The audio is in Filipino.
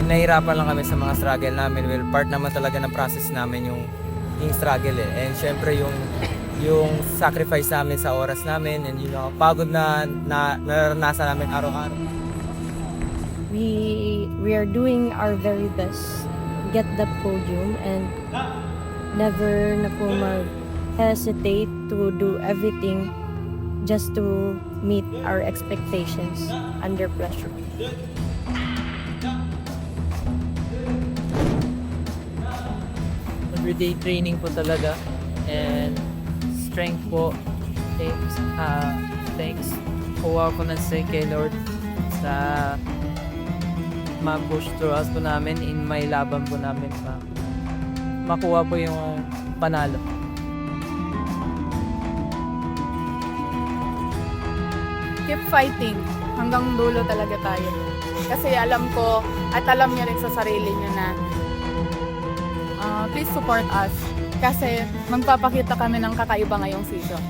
nahihirapan lang kami sa mga struggle namin. Well, part naman talaga ng process namin yung struggle eh. And syempre yung sacrifice namin sa oras namin and pagod na naranasan namin araw-araw. We are doing our very best get the podium and never na po mag-hesitate to do everything just to meet our expectations under pressure. Everyday training po talaga and strength po. Thanks po ako ng kay Lord sa mag-push through us po namin in may laban po namin makuha po yung panalo. Keep fighting. Hanggang dulo talaga tayo. Kasi alam ko at alam niya rin sa sarili niya na please support us. Kasi magpapakita kami ng kakaiba ngayong season.